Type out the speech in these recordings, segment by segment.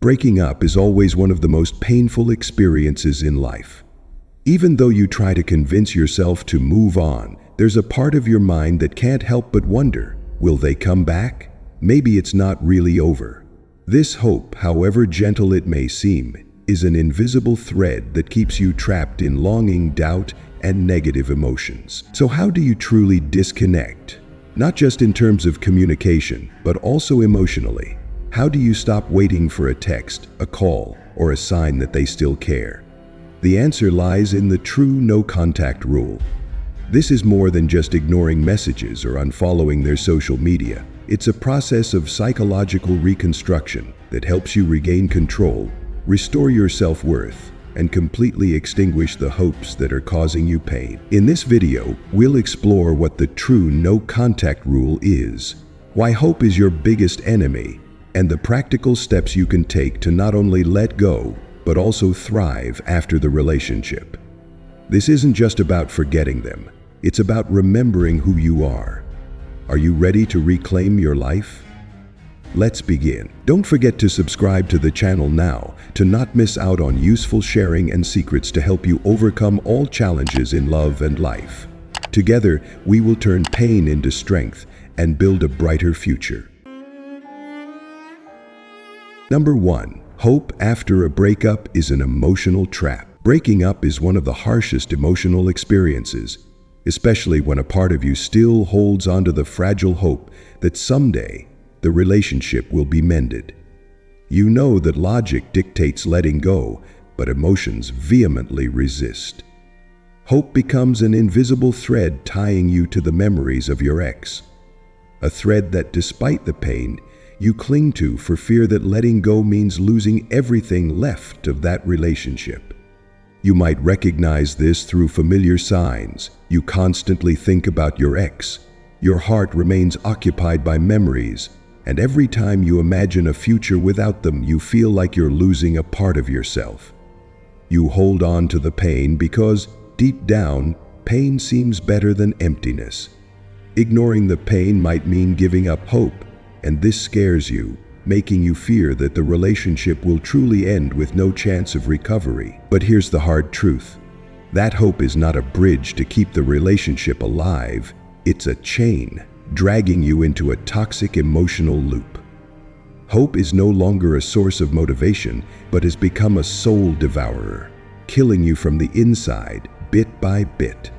Breaking up is always one of the most painful experiences in life. Even though you try to convince yourself to move on, there's a part of your mind that can't help but wonder, will they come back? Maybe it's not really over. This hope, however gentle it may seem, is an invisible thread that keeps you trapped in longing, doubt, and negative emotions. So how do you truly disconnect? Not just in terms of communication, but also emotionally. How do you stop waiting for a text, a call, or a sign that they still care? The answer lies in the true no-contact rule. This is more than just ignoring messages or unfollowing their social media. It's a process of psychological reconstruction that helps you regain control, restore your self-worth, and completely extinguish the hopes that are causing you pain. In this video, we'll explore what the true no-contact rule is, why hope is your biggest enemy, and the practical steps you can take to not only let go, but also thrive after the relationship. This isn't just about forgetting them. It's about remembering who you are. Are you ready to reclaim your life? Let's begin. Don't forget to subscribe to the channel now to not miss out on useful sharing and secrets to help you overcome all challenges in love and life. Together, we will turn pain into strength and build a brighter future. Number 1. Hope after a breakup is an emotional trap. Breaking up is one of the harshest emotional experiences, especially when a part of you still holds onto the fragile hope that someday the relationship will be mended. You know that logic dictates letting go, but emotions vehemently resist. Hope becomes an invisible thread tying you to the memories of your ex, a thread that, despite the pain, you cling to for fear that letting go means losing everything left of that relationship. You might recognize this through familiar signs. You constantly think about your ex. Your heart remains occupied by memories, and every time you imagine a future without them, you feel like you're losing a part of yourself. You hold on to the pain because, deep down, pain seems better than emptiness. Ignoring the pain might mean giving up hope, and this scares you, making you fear that the relationship will truly end with no chance of recovery. But here's the hard truth. That hope is not a bridge to keep the relationship alive. It's a chain, dragging you into a toxic emotional loop. Hope is no longer a source of motivation, but has become a soul devourer, killing you from the inside, bit by bit.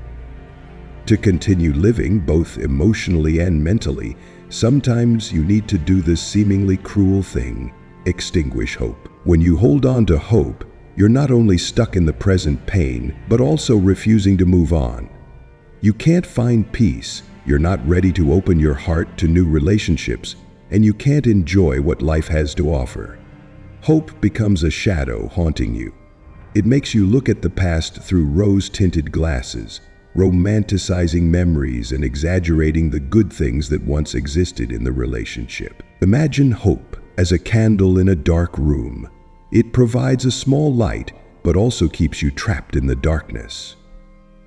To continue living, both emotionally and mentally, sometimes you need to do this seemingly cruel thing: extinguish hope. When you hold on to hope, you're not only stuck in the present pain, but also refusing to move on. You can't find peace, you're not ready to open your heart to new relationships, and you can't enjoy what life has to offer. Hope becomes a shadow haunting you. It makes you look at the past through rose-tinted glasses, romanticizing memories and exaggerating the good things that once existed in the relationship. Imagine hope as a candle in a dark room. It provides a small light, but also keeps you trapped in the darkness.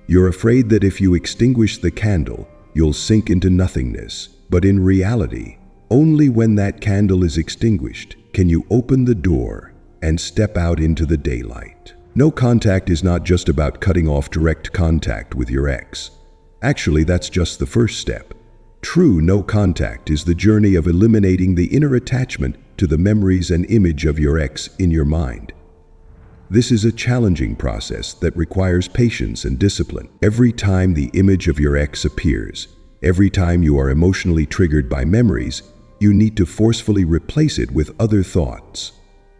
You're afraid that if you extinguish the candle, you'll sink into nothingness. But in reality, only when that candle is extinguished can you open the door and step out into the daylight. No contact is not just about cutting off direct contact with your ex. Actually, that's just the first step. True no contact is the journey of eliminating the inner attachment to the memories and image of your ex in your mind. This is a challenging process that requires patience and discipline. Every time the image of your ex appears, every time you are emotionally triggered by memories, you need to forcefully replace it with other thoughts.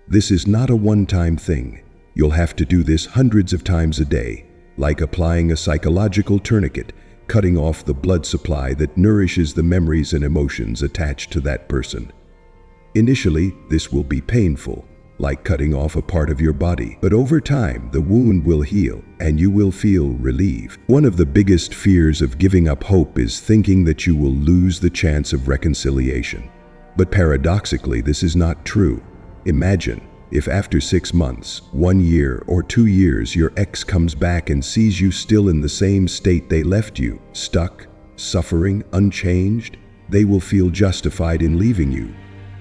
This is not a one-time thing. You'll have to do this hundreds of times a day, like applying a psychological tourniquet, cutting off the blood supply that nourishes the memories and emotions attached to that person. Initially, this will be painful, like cutting off a part of your body, but over time, the wound will heal and you will feel relief. One of the biggest fears of giving up hope is thinking that you will lose the chance of reconciliation. But paradoxically, this is not true. Imagine if after 6 months, 1 year, or 2 years, your ex comes back and sees you still in the same state they left you, stuck, suffering, unchanged. They will feel justified in leaving you.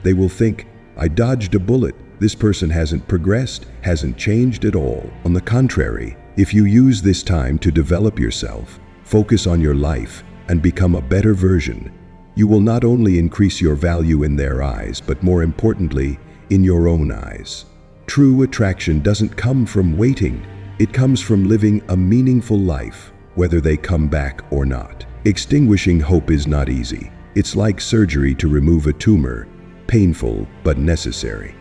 They will think, I dodged a bullet. This person hasn't progressed, hasn't changed at all. On the contrary, if you use this time to develop yourself, focus on your life, and become a better version, you will not only increase your value in their eyes, but more importantly, in your own eyes. True attraction doesn't come from waiting. It comes from living a meaningful life, whether they come back or not. Extinguishing hope is not easy. It's like surgery to remove a tumor, painful but necessary.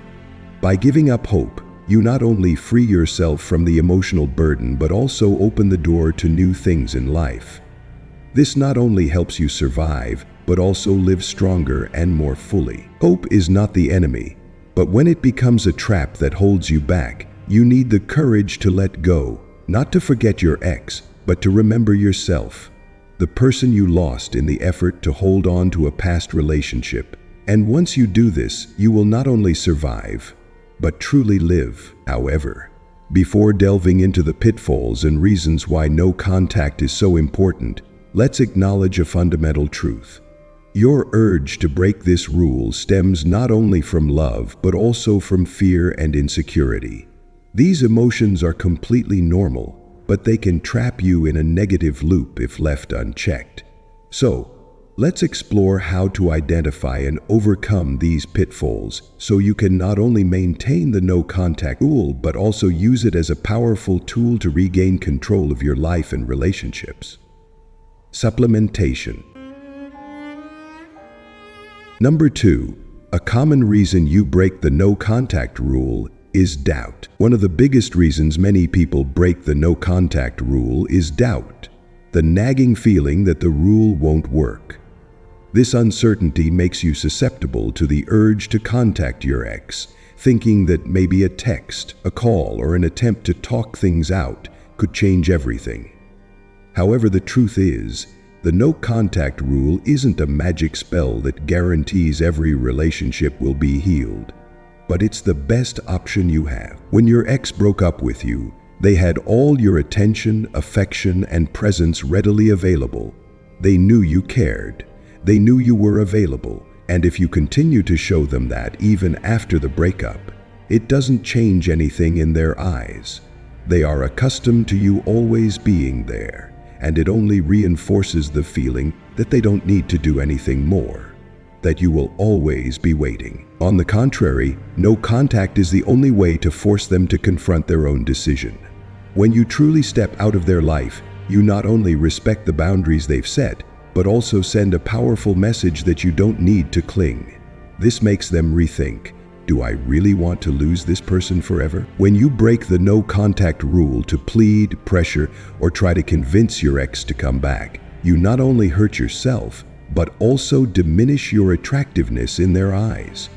By giving up hope, you not only free yourself from the emotional burden, but also open the door to new things in life. This not only helps you survive, but also live stronger and more fully. Hope is not the enemy, but when it becomes a trap that holds you back, you need the courage to let go, not to forget your ex, but to remember yourself, the person you lost in the effort to hold on to a past relationship. And once you do this, you will not only survive, but truly live. However, before delving into the pitfalls and reasons why no contact is so important, let's acknowledge a fundamental truth. Your urge to break this rule stems not only from love, but also from fear and insecurity. These emotions are completely normal, but they can trap you in a negative loop if left unchecked. So, let's explore how to identify and overcome these pitfalls so you can not only maintain the no-contact rule, but also use it as a powerful tool to regain control of your life and relationships. Supplementation. Number 2, a common reason you break the no-contact rule is doubt. One of the biggest reasons many people break the no-contact rule is doubt, the nagging feeling that the rule won't work. This uncertainty makes you susceptible to the urge to contact your ex, thinking that maybe a text, a call, or an attempt to talk things out could change everything. However, the truth is, the no-contact rule isn't a magic spell that guarantees every relationship will be healed, but it's the best option you have. When your ex broke up with you, they had all your attention, affection, and presence readily available. They knew you cared. They knew you were available. And if you continue to show them that even after the breakup, it doesn't change anything in their eyes. They are accustomed to you always being there, and it only reinforces the feeling that they don't need to do anything more, that you will always be waiting. On the contrary, no contact is the only way to force them to confront their own decision. When you truly step out of their life, you not only respect the boundaries they've set, but also send a powerful message that you don't need to cling. This makes them rethink, do I really want to lose this person forever? When you break the no-contact rule to plead, pressure, or try to convince your ex to come back, you not only hurt yourself, but also diminish your attractiveness in their eyes.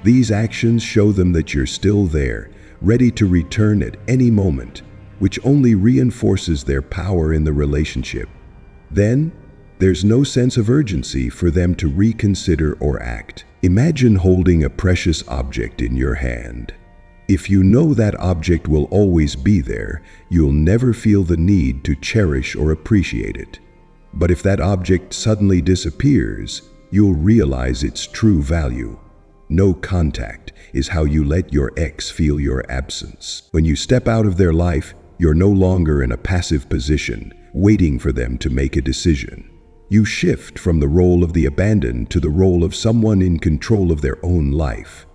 These actions show them that you're still there, ready to return at any moment, which only reinforces their power in the relationship. Then, there's no sense of urgency for them to reconsider or act. Imagine holding a precious object in your hand. If you know that object will always be there, you'll never feel the need to cherish or appreciate it. But if that object suddenly disappears, you'll realize its true value. No contact is how you let your ex feel your absence. When you step out of their life, you're no longer in a passive position, waiting for them to make a decision. You shift from the role of the abandoned to the role of someone in control of their own life.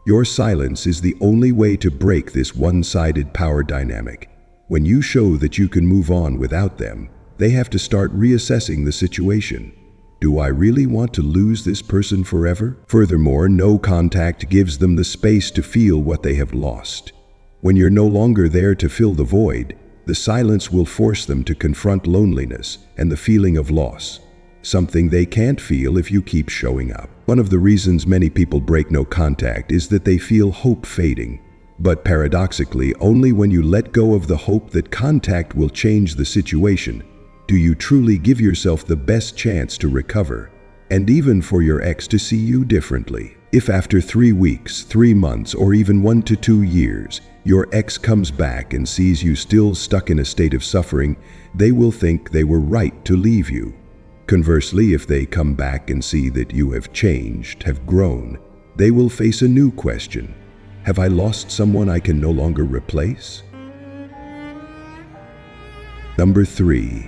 Your silence is the only way to break this one-sided power dynamic. When you show that you can move on without them, they have to start reassessing the situation. Do I really want to lose this person forever? Furthermore, no contact gives them the space to feel what they have lost. When you're no longer there to fill the void, the silence will force them to confront loneliness and the feeling of loss, something they can't feel if you keep showing up. One of the reasons many people break no contact is that they feel hope fading. But paradoxically, only when you let go of the hope that contact will change the situation do you truly give yourself the best chance to recover, and even for your ex to see you differently. If after 3 weeks, 3 months, or even 1 to 2 years, your ex comes back and sees you still stuck in a state of suffering, they will think they were right to leave you. Conversely, if they come back and see that you have changed, have grown, they will face a new question. Have I lost someone I can no longer replace? Number 3.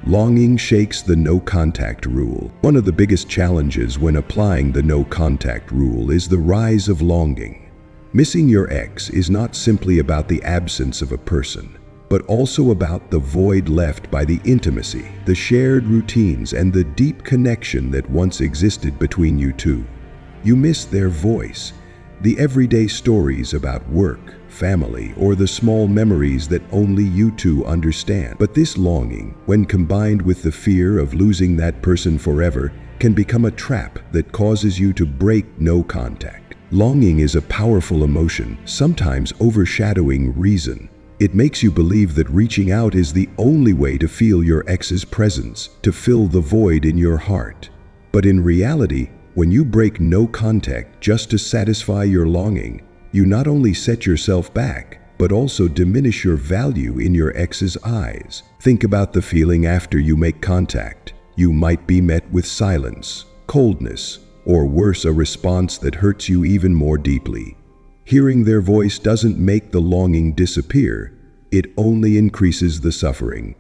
Longing shakes the no-contact rule. One of the biggest challenges when applying the no-contact rule is the rise of longing. Missing your ex is not simply about the absence of a person, but also about the void left by the intimacy, the shared routines, and the deep connection that once existed between you two. You miss their voice, the everyday stories about work, family, or the small memories that only you two understand. But this longing, when combined with the fear of losing that person forever, can become a trap that causes you to break no contact. Longing is a powerful emotion, sometimes overshadowing reason. It makes you believe that reaching out is the only way to feel your ex's presence, to fill the void in your heart. But in reality, when you break no contact just to satisfy your longing, you not only set yourself back, but also diminish your value in your ex's eyes. Think about the feeling after you make contact. You might be met with silence, coldness, or worse, a response that hurts you even more deeply. Hearing their voice doesn't make the longing disappear, it only increases the suffering.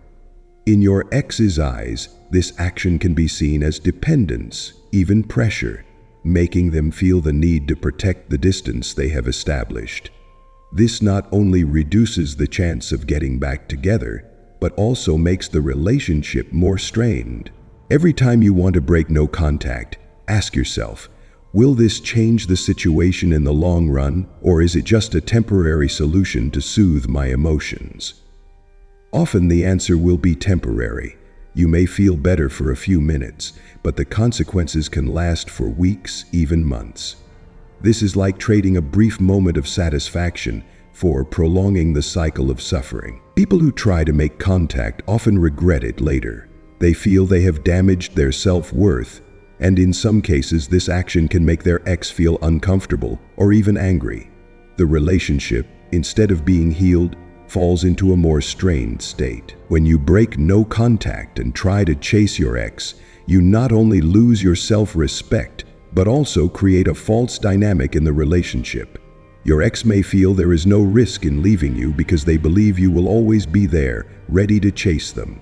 In your ex's eyes, this action can be seen as dependence, even pressure, making them feel the need to protect the distance they have established. This not only reduces the chance of getting back together, but also makes the relationship more strained. Every time you want to break no contact, ask yourself, will this change the situation in the long run, or is it just a temporary solution to soothe my emotions? Often the answer will be temporary. You may feel better for a few minutes, but the consequences can last for weeks, even months. This is like trading a brief moment of satisfaction for prolonging the cycle of suffering. People who try to make contact often regret it later. They feel they have damaged their self-worth, and in some cases this action can make their ex feel uncomfortable or even angry. The relationship, instead of being healed, falls into a more strained state. When you break no contact and try to chase your ex, you not only lose your self-respect, but also create a false dynamic in the relationship. Your ex may feel there is no risk in leaving you because they believe you will always be there, ready to chase them.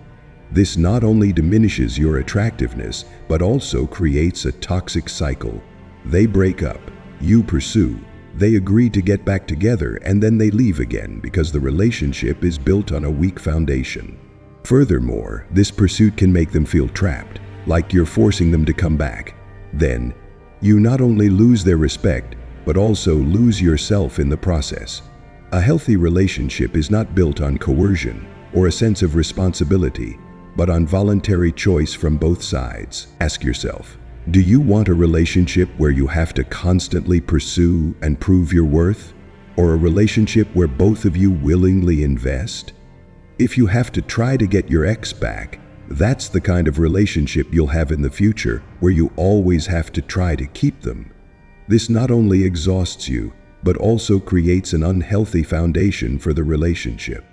This not only diminishes your attractiveness, but also creates a toxic cycle. They break up, you pursue, they agree to get back together, and then they leave again because the relationship is built on a weak foundation. Furthermore, this pursuit can make them feel trapped, like you're forcing them to come back. Then, you not only lose their respect, but also lose yourself in the process. A healthy relationship is not built on coercion or a sense of responsibility, but on voluntary choice from both sides. Ask yourself, do you want a relationship where you have to constantly pursue and prove your worth? Or a relationship where both of you willingly invest? If you have to try to get your ex back, that's the kind of relationship you'll have in the future, where you always have to try to keep them. This not only exhausts you, but also creates an unhealthy foundation for the relationship.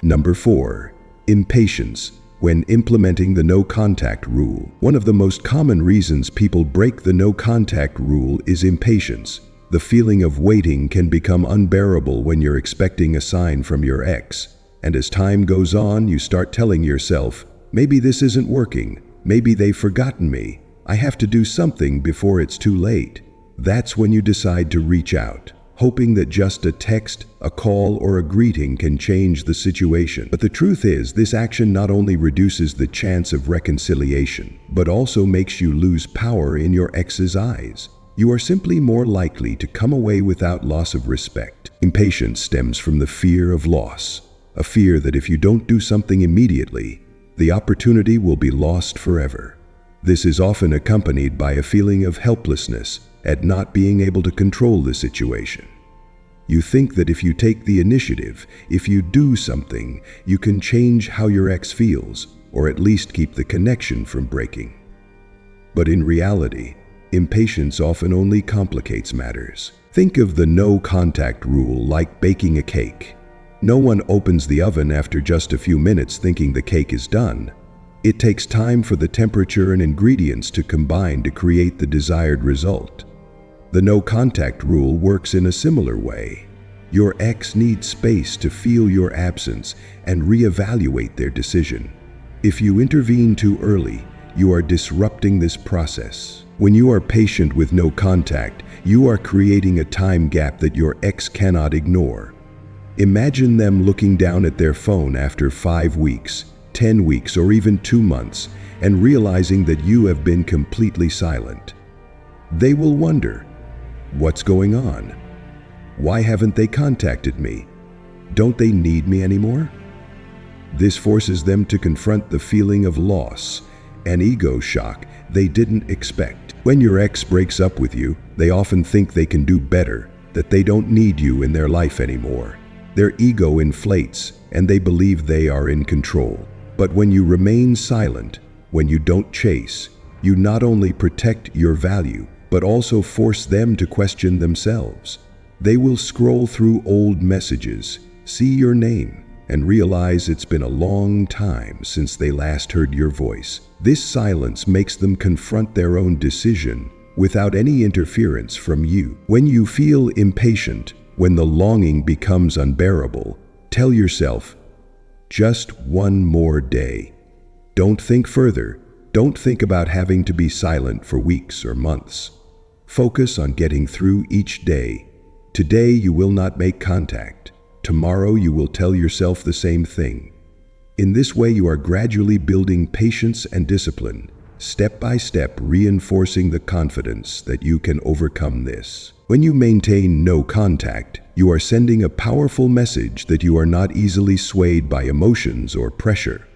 Number 4. Impatience when implementing the no-contact rule. One of the most common reasons people break the no-contact rule is impatience. The feeling of waiting can become unbearable when you're expecting a sign from your ex. And as time goes on, you start telling yourself, maybe this isn't working, maybe they've forgotten me, I have to do something before it's too late. That's when you decide to reach out, hoping that just a text, a call, or a greeting can change the situation. But the truth is, this action not only reduces the chance of reconciliation, but also makes you lose power in your ex's eyes. You are simply more likely to come away without loss of respect. Impatience stems from the fear of loss, a fear that if you don't do something immediately, the opportunity will be lost forever. This is often accompanied by a feeling of helplessness at not being able to control the situation. You think that if you take the initiative, if you do something, you can change how your ex feels, or at least keep the connection from breaking. But in reality, impatience often only complicates matters. Think of the no-contact rule like baking a cake. No one opens the oven after just a few minutes thinking the cake is done. It takes time for the temperature and ingredients to combine to create the desired result. The no contact rule works in a similar way. Your ex needs space to feel your absence and reevaluate their decision. If you intervene too early, you are disrupting this process. When you are patient with no contact, you are creating a time gap that your ex cannot ignore. Imagine them looking down at their phone after 5 weeks, 10 weeks, or even 2 months, and realizing that you have been completely silent. They will wonder, what's going on? Why haven't they contacted me? Don't they need me anymore? This forces them to confront the feeling of loss, an ego shock they didn't expect. When your ex breaks up with you, they often think they can do better, that they don't need you in their life anymore. Their ego inflates, and they believe they are in control. But when you remain silent, when you don't chase, you not only protect your value, but also force them to question themselves. They will scroll through old messages, see your name, and realize it's been a long time since they last heard your voice. This silence makes them confront their own decision without any interference from you. When you feel impatient, when the longing becomes unbearable, tell yourself, just one more day. Don't think further. Don't think about having to be silent for weeks or months. Focus on getting through each day. Today you will not make contact. Tomorrow you will tell yourself the same thing. In this way you are gradually building patience and discipline, step by step reinforcing the confidence that you can overcome this. When you maintain no contact, you are sending a powerful message that you are not easily swayed by emotions or pressure.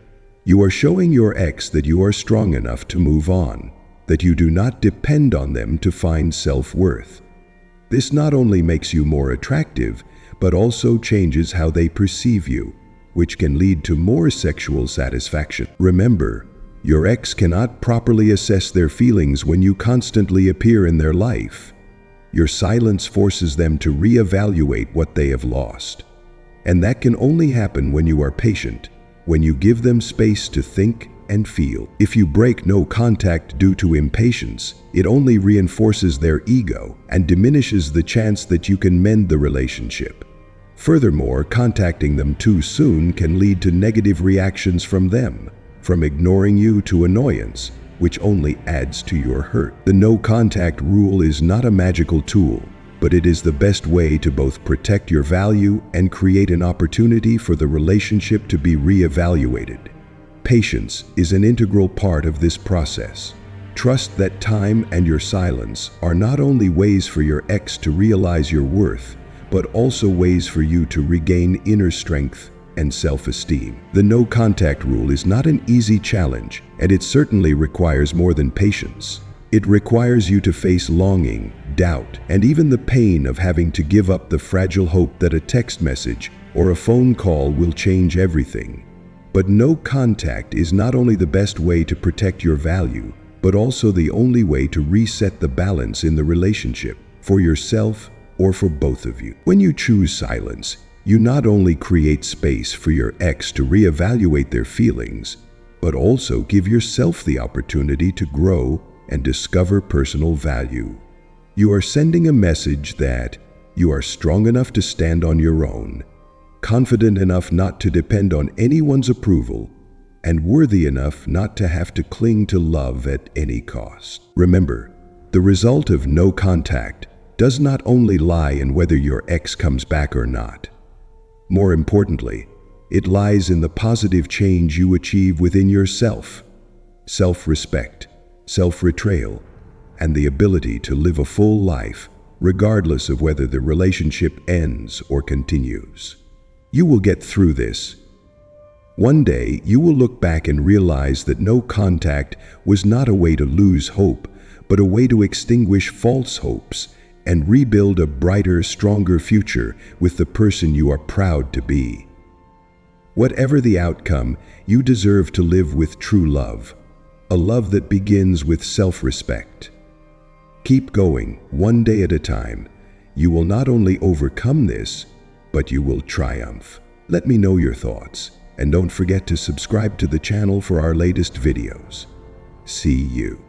You are showing your ex that you are strong enough to move on, that you do not depend on them to find self-worth. This not only makes you more attractive, but also changes how they perceive you, which can lead to more sexual satisfaction. Remember, your ex cannot properly assess their feelings when you constantly appear in their life. Your silence forces them to reevaluate what they have lost. And that can only happen when you are patient, when you give them space to think and feel. If you break no contact due to impatience, it only reinforces their ego and diminishes the chance that you can mend the relationship. Furthermore, contacting them too soon can lead to negative reactions from them, from ignoring you to annoyance, which only adds to your hurt. The no contact rule is not a magical tool, but it is the best way to both protect your value and create an opportunity for the relationship to be reevaluated. Patience is an integral part of this process. Trust that time and your silence are not only ways for your ex to realize your worth, but also ways for you to regain inner strength and self-esteem. The no contact rule is not an easy challenge, and it certainly requires more than patience. It requires you to face longing, doubt, and even the pain of having to give up the fragile hope that a text message or a phone call will change everything. But no contact is not only the best way to protect your value, but also the only way to reset the balance in the relationship, for yourself or for both of you. When you choose silence, you not only create space for your ex to reevaluate their feelings, but also give yourself the opportunity to grow and discover personal value. You are sending a message that you are strong enough to stand on your own, confident enough not to depend on anyone's approval, and worthy enough not to have to cling to love at any cost. Remember, the result of no contact does not only lie in whether your ex comes back or not. More importantly, it lies in the positive change you achieve within yourself, self-respect, self-betrayal, and the ability to live a full life, regardless of whether the relationship ends or continues. You will get through this. One day, you will look back and realize that no contact was not a way to lose hope, but a way to extinguish false hopes and rebuild a brighter, stronger future with the person you are proud to be. Whatever the outcome, you deserve to live with true love, a love that begins with self-respect. Keep going, one day at a time. You will not only overcome this, but you will triumph. Let me know your thoughts, and don't forget to subscribe to the channel for our latest videos. See you.